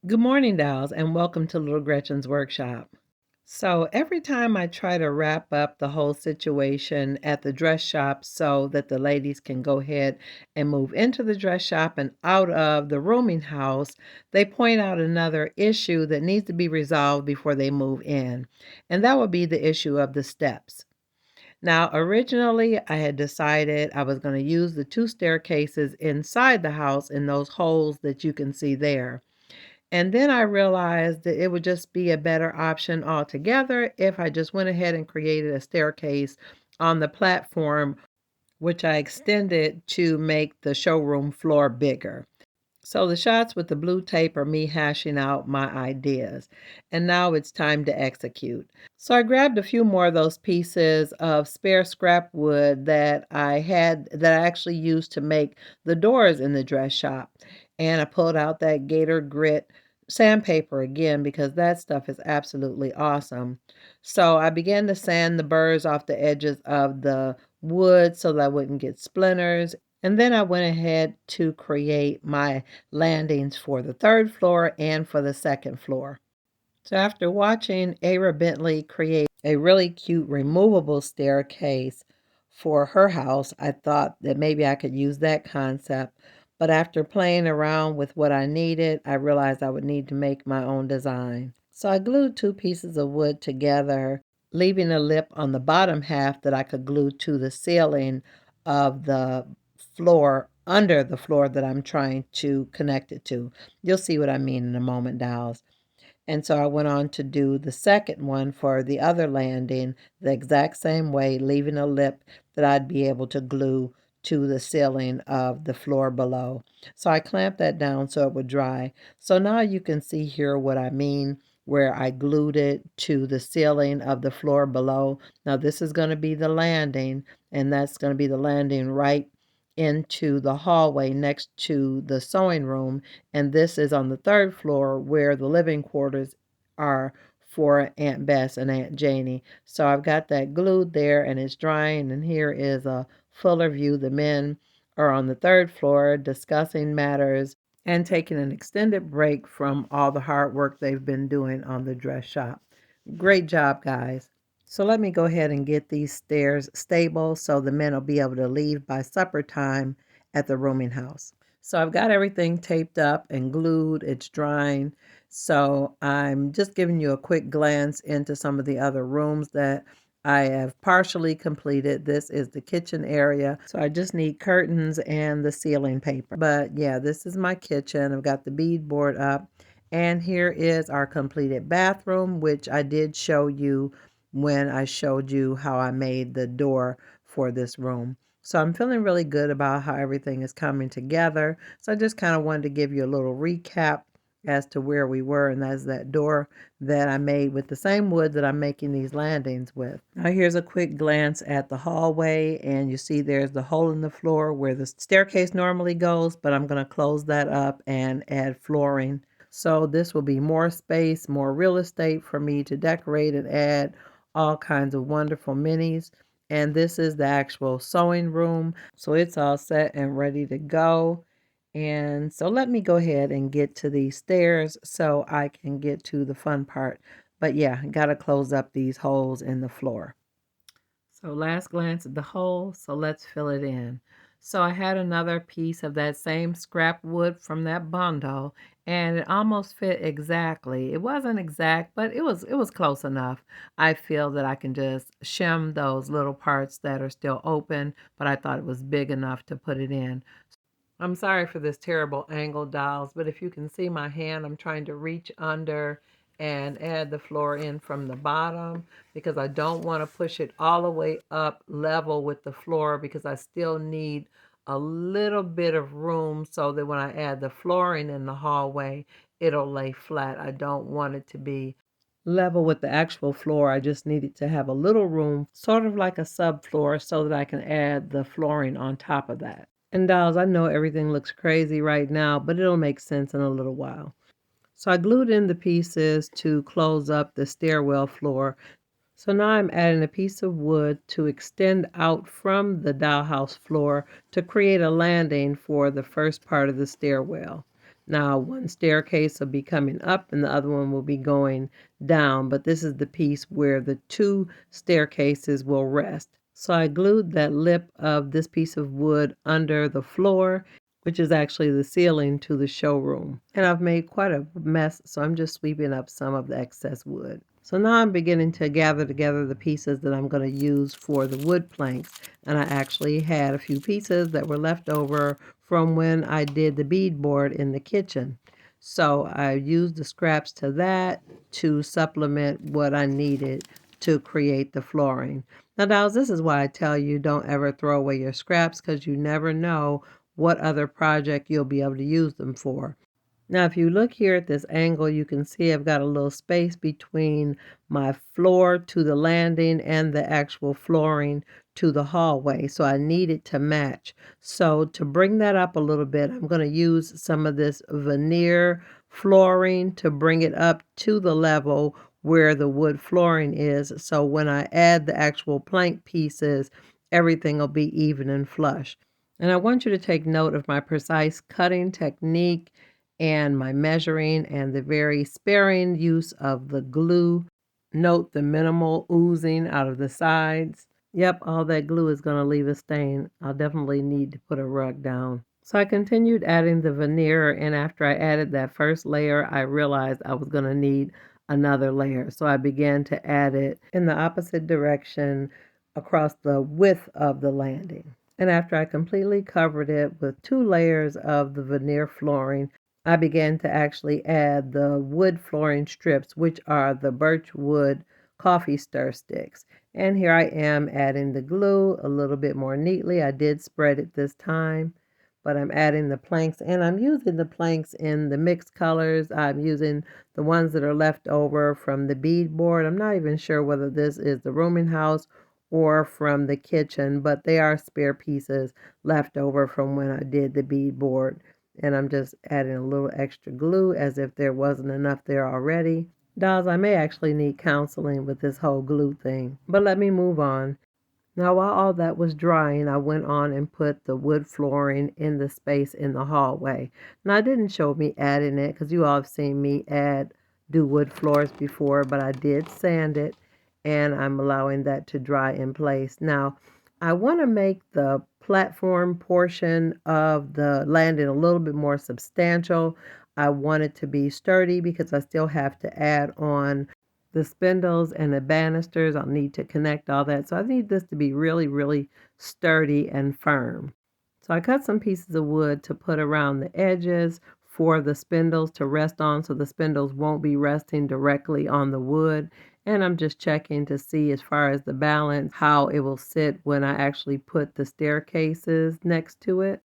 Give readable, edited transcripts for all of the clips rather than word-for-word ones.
Good morning, dolls, and welcome to Little Gretchen's workshop. So, every time I try to wrap up the whole situation at the dress shop so that the ladies can go ahead and move into the dress shop and out of the rooming house, they point out another issue that needs to be resolved before they move in, and that would be the issue of the steps. Now, originally, I had decided I was going to use the two staircases inside the house in those holes that you can see there. And then I realized that it would just be a better option altogether if I just went ahead and created a staircase on the platform, which I extended to make the showroom floor bigger. So the shots with the blue tape are me hashing out my ideas. And now it's time to execute. So I grabbed a few more of those pieces of spare scrap wood that I actually used to make the doors in the dress shop. And I pulled out that Gator grit sandpaper again because that stuff is absolutely awesome. So I began to sand the burrs off the edges of the wood so that I wouldn't get splinters. And then I went ahead to create my landings for the third floor and for the second floor. So after watching Ara Bentley create a really cute removable staircase for her house, I thought that maybe I could use that concept. But after playing around with what I needed, I realized I would need to make my own design. So I glued two pieces of wood together, leaving a lip on the bottom half that I could glue to the ceiling of the floor under the floor that I'm trying to connect it to. You'll see what I mean in a moment, dolls. And so I went on to do the second one for the other landing the exact same way, leaving a lip that I'd be able to glue to the ceiling of the floor below. So I clamped that down so it would dry. So now you can see here what I mean, where I glued it to the ceiling of the floor below. Now this is going to be the landing, and that's going to be the landing right into the hallway next to the sewing room, and this is on the third floor where the living quarters are for Aunt Bess and Aunt Janie. So I've got that glued there and it's drying, and here is a fuller view. The men are on the third floor discussing matters and taking an extended break from all the hard work they've been doing on the dress shop. Great job, guys. So let me go ahead and get these stairs stable so the men will be able to leave by supper time at the rooming house. So I've got everything taped up and glued. It's drying. So I'm just giving you a quick glance into some of the other rooms that I have partially completed. This is the kitchen area. So I just need curtains and the ceiling paper. But yeah, this is my kitchen. I've got the beadboard up. And here is our completed bathroom, which I did show you when I showed you how I made the door for this room. So I'm feeling really good about how everything is coming together. So I just kind of wanted to give you a little recap as to where we were, and that's that door that I made with the same wood that I'm making these landings with. Now here's a quick glance at the hallway, and you see there's the hole in the floor where the staircase normally goes, but I'm going to close that up and add flooring. So this will be more space, more real estate for me to decorate and add all kinds of wonderful minis. And this is the actual sewing room. So it's all set and ready to go. And so let me go ahead and get to these stairs so I can get to the fun part. But yeah, got to close up these holes in the floor. So last glance at the hole, so let's fill it in. So I had another piece of that same scrap wood from that bundle, and it almost fit exactly. It wasn't exact, but it was close enough. I feel that I can just shim those little parts that are still open, but I thought it was big enough to put it in. I'm sorry for this terrible angle, dolls, but if you can see my hand, I'm trying to reach under and add the floor in from the bottom because I don't want to push it all the way up level with the floor because I still need a little bit of room so that when I add the flooring in the hallway, it'll lay flat. I don't want it to be level with the actual floor. I just need it to have a little room, sort of like a subfloor, so that I can add the flooring on top of that. And dolls, I know everything looks crazy right now, but it'll make sense in a little while. So I glued in the pieces to close up the stairwell floor. So now I'm adding a piece of wood to extend out from the dollhouse floor to create a landing for the first part of the stairwell. Now, one staircase will be coming up and the other one will be going down, but this is the piece where the two staircases will rest. So I glued that lip of this piece of wood under the floor, which is actually the ceiling to the showroom. And I've made quite a mess, so I'm just sweeping up some of the excess wood. So now I'm beginning to gather together the pieces that I'm going to use for the wood planks. And I actually had a few pieces that were left over from when I did the beadboard in the kitchen. So I used the scraps to that to supplement what I needed to create the flooring. Now, dolls, this is why I tell you don't ever throw away your scraps, because you never know what other project you'll be able to use them for. Now, if you look here at this angle, you can see I've got a little space between my floor to the landing and the actual flooring to the hallway. So I need it to match. So to bring that up a little bit, I'm going to use some of this veneer flooring to bring it up to the level where the wood flooring is. So when I add the actual plank pieces, everything will be even and flush. And I want you to take note of my precise cutting technique and my measuring and the very sparing use of the glue. Note the minimal oozing out of the sides. Yep, all that glue is going to leave a stain. I'll definitely need to put a rug down. So I continued adding the veneer, and after I added that first layer, I realized I was going to need another layer. So I began to add it in the opposite direction across the width of the landing. And after I completely covered it with 2 layers of the veneer flooring, I began to actually add the wood flooring strips, which are the birch wood coffee stir sticks. And here I am adding the glue a little bit more neatly. I did spread it this time, but I'm adding the planks, and I'm using the planks in the mixed colors. I'm using the ones that are left over from the beadboard. I'm not even sure whether this is the rooming house or from the kitchen, but they are spare pieces left over from when I did the beadboard. And I'm just adding a little extra glue as if there wasn't enough there already. Dolls, I may actually need counseling with this whole glue thing, but let me move on. Now, while all that was drying, I went on and put the wood flooring in the space in the hallway. Now, I didn't show me adding it because you all have seen me do wood floors before, but I did sand it, and I'm allowing that to dry in place. Now, I want to make the platform portion of the landing a little bit more substantial. I want it to be sturdy because I still have to add on the spindles and the banisters. I'll need to connect all that. So I need this to be really, really sturdy and firm. So I cut some pieces of wood to put around the edges for the spindles to rest on, so the spindles won't be resting directly on the wood. And I'm just checking to see, as far as the balance, how it will sit when I actually put the staircases next to it.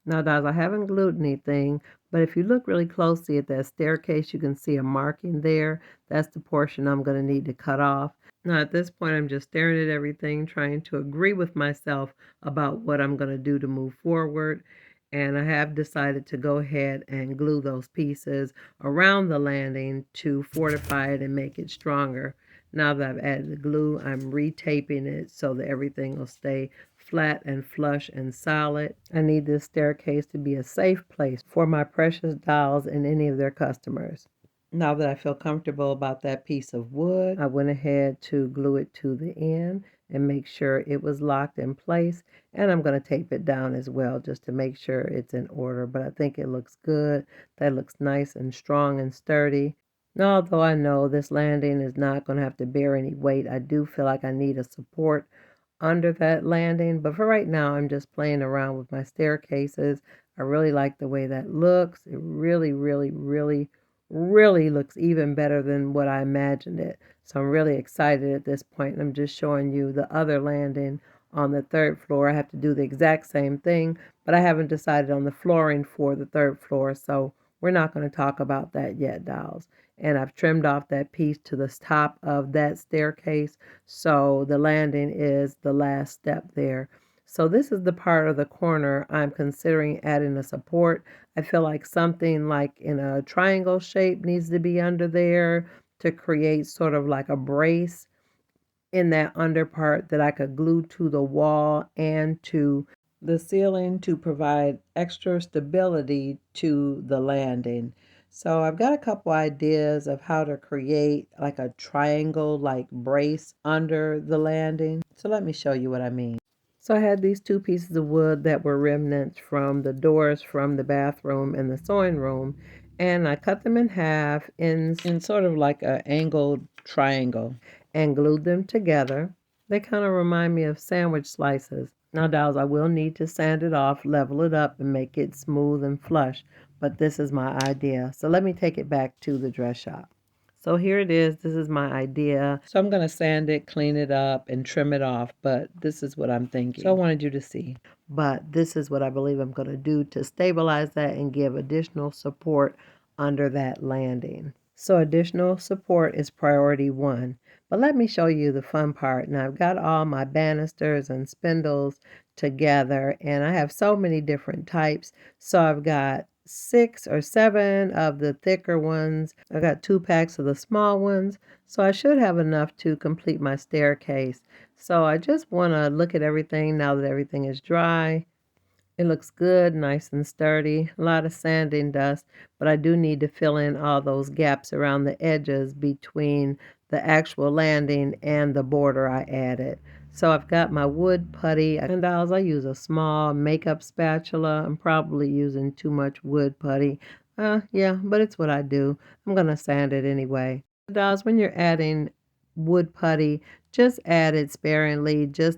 Now, guys, I haven't glued anything, but if you look really closely at that staircase, you can see a marking there. That's the portion I'm going to need to cut off. Now, at this point, I'm just staring at everything, trying to agree with myself about what I'm going to do to move forward. And I have decided to go ahead and glue those pieces around the landing to fortify it and make it stronger. Now that I've added the glue, I'm retaping it so that everything will stay flat and flush and solid. I need this staircase to be a safe place for my precious dolls and any of their customers. Now that I feel comfortable about that piece of wood, I went ahead to glue it to the end and make sure it was locked in place. And I'm going to tape it down as well just to make sure it's in order. But I think it looks good. That looks nice and strong and sturdy. Now, although I know this landing is not going to have to bear any weight, I do feel like I need a support under that landing. But for right now, I'm just playing around with my staircases. I really like the way that looks. It really, really, really, really looks even better than what I imagined it. So I'm really excited at this point. I'm just showing you the other landing on the 3rd floor. I have to do the exact same thing, but I haven't decided on the flooring for the 3rd floor. So we're not going to talk about that yet, dolls. And I've trimmed off that piece to the top of that staircase. So the landing is the last step there. So this is the part of the corner I'm considering adding a support. I feel like something like in a triangle shape needs to be under there to create sort of like a brace in that under part that I could glue to the wall and to the ceiling to provide extra stability to the landing. So I've got a couple ideas of how to create like a triangle like brace under the landing. So let me show you what I mean. So I had these two pieces of wood that were remnants from the doors from the bathroom and the sewing room, and I cut them in half in sort of like an angled triangle and glued them together. They kind of remind me of sandwich slices. Now, dolls, I will need to sand it off, level it up, and make it smooth and flush, but this is my idea. So let me take it back to the dress shop. So here it is. This is my idea. So I'm going to sand it, clean it up, and trim it off. But this is what I'm thinking. So I wanted you to see. But this is what I believe I'm going to do to stabilize that and give additional support under that landing. So additional support is priority one. But let me show you the fun part. Now I've got all my banisters and spindles together, and I have so many different types. So I've got 6 or 7 of the thicker ones. I got 2 packs of the small ones. So I should have enough to complete my staircase. So I just want to look at everything now that everything is dry. It looks good, nice and sturdy. A lot of sanding dust, but I do need to fill in all those gaps around the edges between the actual landing and the border I added. So I've got my wood putty, and I use a small makeup spatula. I'm probably using too much wood putty. Yeah, but it's what I do. I'm gonna sand it anyway. Dolls, when you're adding wood putty, just add it sparingly, just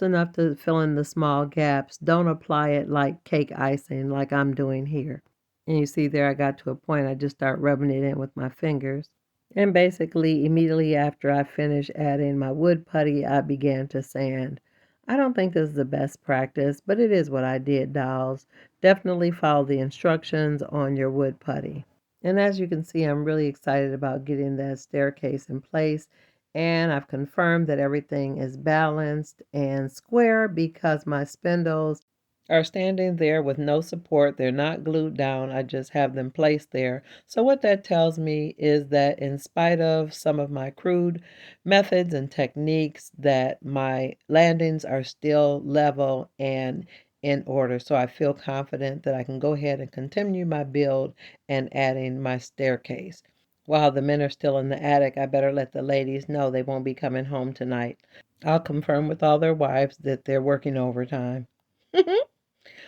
enough to fill in the small gaps. Don't apply it like cake icing like I'm doing here. And you see there I got to a point I just start rubbing it in with my fingers. And basically immediately after I finished adding my wood putty, I began to sand. I don't think this is the best practice, but it is what I did, dolls. Definitely follow the instructions on your wood putty. And as you can see, I'm really excited about getting that staircase in place. And I've confirmed that everything is balanced and square because my spindles are standing there with no support. They're not glued down. I just have them placed there. So what that tells me is that in spite of some of my crude methods and techniques, that my landings are still level and in order. So I feel confident that I can go ahead and continue my build and adding my staircase. While the men are still in the attic, I better let the ladies know they won't be coming home tonight. I'll confirm with all their wives that they're working overtime.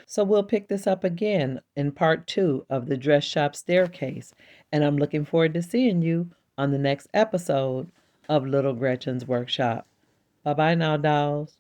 So we'll pick this up again in part 2 of the dress shop staircase. And I'm looking forward to seeing you on the next episode of Little Gretchen's Workshop. Bye bye now, dolls.